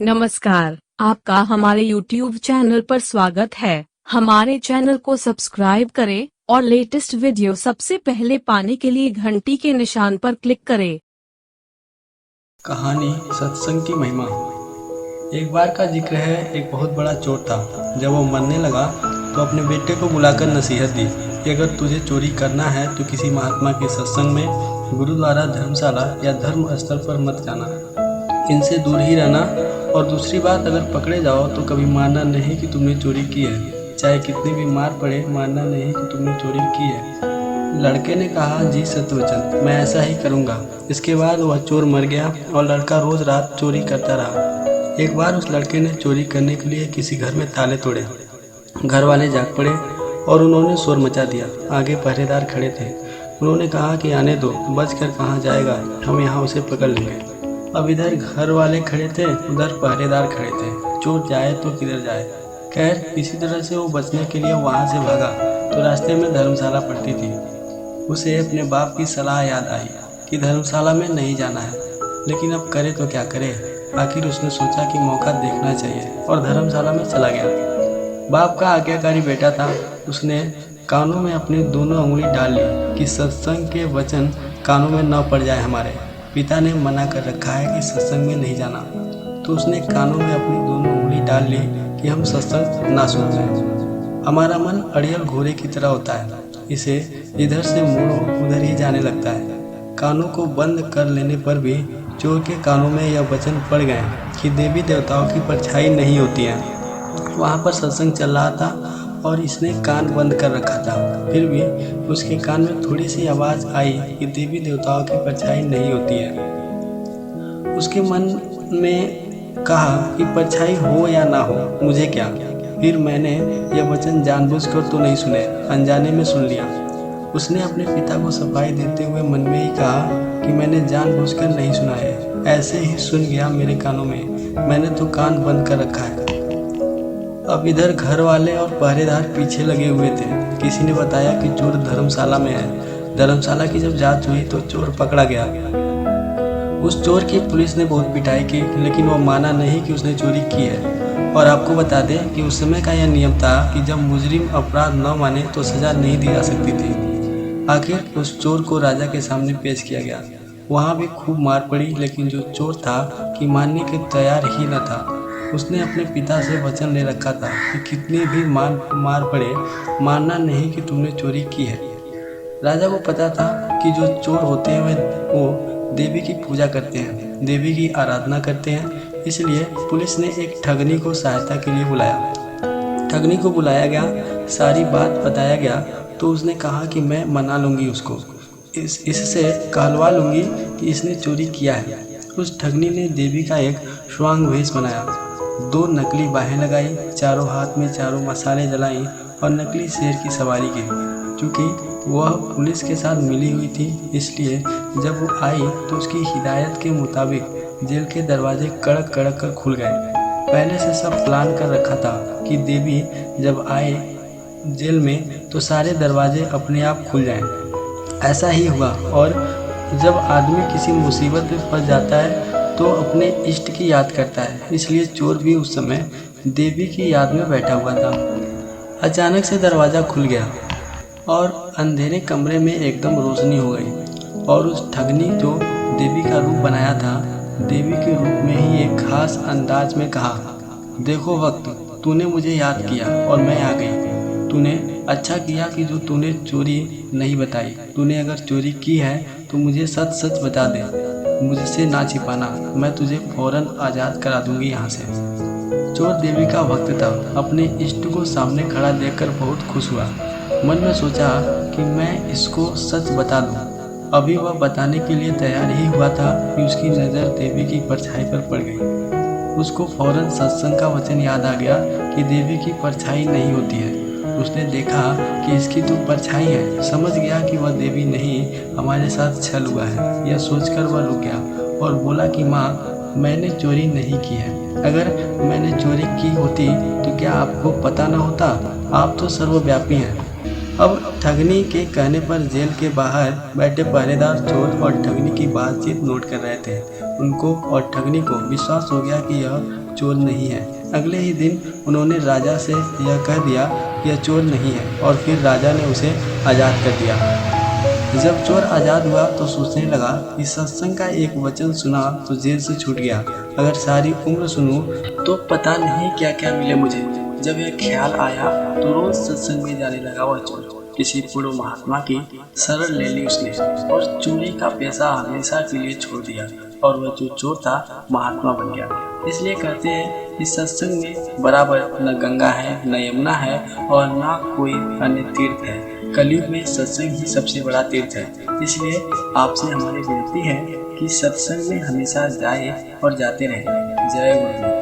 नमस्कार, आपका हमारे YouTube चैनल पर स्वागत है। हमारे चैनल को सब्सक्राइब करें और लेटेस्ट वीडियो सबसे पहले पाने के लिए घंटी के निशान पर क्लिक करें। कहानी सत्संग की महिमा। एक बार का जिक्र है, एक बहुत बड़ा चोर था। जब वो मरने लगा तो अपने बेटे को बुलाकर नसीहत दी कि अगर तुझे चोरी करना है तो किसी महात्मा के सत्संग में, गुरुद्वारा, धर्मशाला या धर्म स्थल पर मत जाना, इनसे दूर ही रहना। और दूसरी बात, अगर पकड़े जाओ तो कभी मानना नहीं कि तुमने चोरी की है, चाहे कितनी भी मार पड़े, मानना नहीं कि तुमने चोरी की है। लड़के ने कहा, जी सत्यवचन, मैं ऐसा ही करूँगा। इसके बाद वह चोर मर गया और लड़का रोज रात चोरी करता रहा। एक बार उस लड़के ने चोरी करने के लिए किसी घर में ताले तोड़े। घर वाले जाग पड़े और उन्होंने शोर मचा दिया। आगे पहरेदार खड़े थे। उन्होंने कहा कि आने दो, बच कर कहाँ जाएगा, हम यहाँ उसे पकड़ लेंगे। अब इधर घर वाले खड़े थे, उधर पहरेदार खड़े थे। चोर जाए तो किधर जाए। खैर, किसी तरह से वो बचने के लिए वहाँ से भागा तो रास्ते में धर्मशाला पड़ती थी। उसे अपने बाप की सलाह याद आई कि धर्मशाला में नहीं जाना है, लेकिन अब करे तो क्या करे। आखिर उसने सोचा कि मौका देखना चाहिए और धर्मशाला में चला गया। बाप का आज्ञाकारी बेटा था। उसने कानों में अपनी दोनों उंगली डाल ली कि सत्संग के वचन कानों में न पड़ जाए। हमारे पिता ने मना कर रखा है कि सत्संग में नहीं जाना, तो उसने कानों में अपनी दोनों उंगली डाल ली कि हम सत्संग ना सुने। हमारा मन अड़ियल घोड़े की तरह होता है, इसे इधर से मोड़ो उधर ही जाने लगता है। कानों को बंद कर लेने पर भी चोर के कानों में यह वचन पड़ गए कि देवी देवताओं की परछाई नहीं होती है। वहाँ पर सत्संग चल रहा था और इसने कान बंद कर रखा था, फिर भी उसके कान में थोड़ी सी आवाज़ आई कि देवी देवताओं की परछाई नहीं होती है। उसके मन में कहा कि परछाई हो या ना हो, मुझे क्या। फिर मैंने यह वचन जानबूझकर तो नहीं सुने, अनजाने में सुन लिया। उसने अपने पिता को सफाई देते हुए मन में ही कहा कि मैंने जानबूझकर नहीं सुना है, ऐसे ही सुन गया मेरे कानों में, मैंने तो कान बंद कर रखा है। अब इधर घर वाले और पहरेदार पीछे लगे हुए थे। किसी ने बताया कि चोर धर्मशाला में है। धर्मशाला की जब जांच हुई तो चोर पकड़ा गया। उस चोर की पुलिस ने बहुत पिटाई की, लेकिन वो माना नहीं कि उसने चोरी की है। और आपको बता दें कि उस समय का यह नियम था कि जब मुजरिम अपराध न माने तो सजा नहीं दी जा सकती थी। आखिर उस चोर को राजा के सामने पेश किया गया। वहाँ भी खूब मार पड़ी, लेकिन जो चोर था कि मानने के तैयार ही न था। उसने अपने पिता से वचन ले रखा था कि कितनी भी मार पड़े, मानना नहीं कि तुमने चोरी की है। राजा को पता था कि जो चोर होते हैं वो देवी की पूजा करते हैं, देवी की आराधना करते हैं। इसलिए पुलिस ने एक ठगनी को सहायता के लिए बुलाया। ठगनी को बुलाया गया, सारी बात बताया गया तो उसने कहा कि मैं मना लूँगी उसको, इससे कहलवा लूँगी कि इसने चोरी किया है। उस ठगनी ने देवी का एक श्वांग वेश बनाया, 2 नकली बाहें लगाई, चारों हाथ में चारों मसाले जलाई और नकली शेर की सवारी की। क्योंकि वह पुलिस के साथ मिली हुई थी, इसलिए जब वो आई तो उसकी हिदायत के मुताबिक जेल के दरवाजे कड़क कड़क कर खुल गए। पहले से सब प्लान कर रखा था कि देवी जब आए जेल में तो सारे दरवाजे अपने आप खुल जाएं। ऐसा ही हुआ। और जब आदमी किसी मुसीबत में फंस जाता है तो अपने इष्ट की याद करता है, इसलिए चोर भी उस समय देवी की याद में बैठा हुआ था। अचानक से दरवाज़ा खुल गया और अंधेरे कमरे में एकदम रोशनी हो गई। और उस ठगनी जो देवी का रूप बनाया था, देवी के रूप में ही एक खास अंदाज में कहा, देखो वक्त, तूने मुझे याद किया और मैं आ गई। तूने अच्छा किया कि जो तूने चोरी नहीं बताई। तूने अगर चोरी की है तो मुझे सच सच बता दे, मुझसे ना छिपाना, मैं तुझे फौरन आज़ाद करा दूंगी यहाँ से। चोर देवी का भक्त था। अपने इष्ट को सामने खड़ा देखकर बहुत खुश हुआ। मन में सोचा कि मैं इसको सच बता दूं। अभी वह बताने के लिए तैयार ही हुआ था कि उसकी नज़र देवी की परछाई पर पड़ गई। उसको फौरन सत्संग का वचन याद आ गया कि देवी की परछाई नहीं होती है। उसने देखा कि इसकी तो परछाई है, समझ गया कि वह देवी नहीं, हमारे साथ छल हुआ है। यह सोचकर वह रुक गया और बोला कि माँ, मैंने चोरी नहीं की है। अगर मैंने चोरी की होती तो क्या आपको पता न होता? आप तो सर्वव्यापी हैं। अब ठगनी के कहने पर जेल के बाहर बैठे पहरेदार चोर और ठगनी की बातचीत नोट कर रहे थे। उनको और ठगनी को विश्वास हो गया कि यह चोर नहीं है। अगले ही दिन उन्होंने राजा से यह कह दिया कि यह चोर नहीं है और फिर राजा ने उसे आज़ाद कर दिया। जब चोर आज़ाद हुआ तो सोचने लगा कि सत्संग का एक वचन सुना तो जेल से छूट गया, अगर सारी उम्र सुनूं तो पता नहीं क्या क्या मिले मुझे। जब यह ख्याल आया तो रोज सत्संग में जाने लगा वह चोर। किसी पूर्व महात्मा की शरण ले ली उसने और चोरी का पेशा हमेशा के लिए छोड़ दिया और वह जो चोर था महात्मा बन गया। इसलिए कहते हैं कि सत्संग में बराबर न गंगा है, न यमुना है और न कोई अन्य तीर्थ है। कलयुग में सत्संग ही सबसे बड़ा तीर्थ है। इसलिए आपसे हमारी विनती है कि सत्संग में हमेशा जाए और जाते रहें। जय गुरुदेव।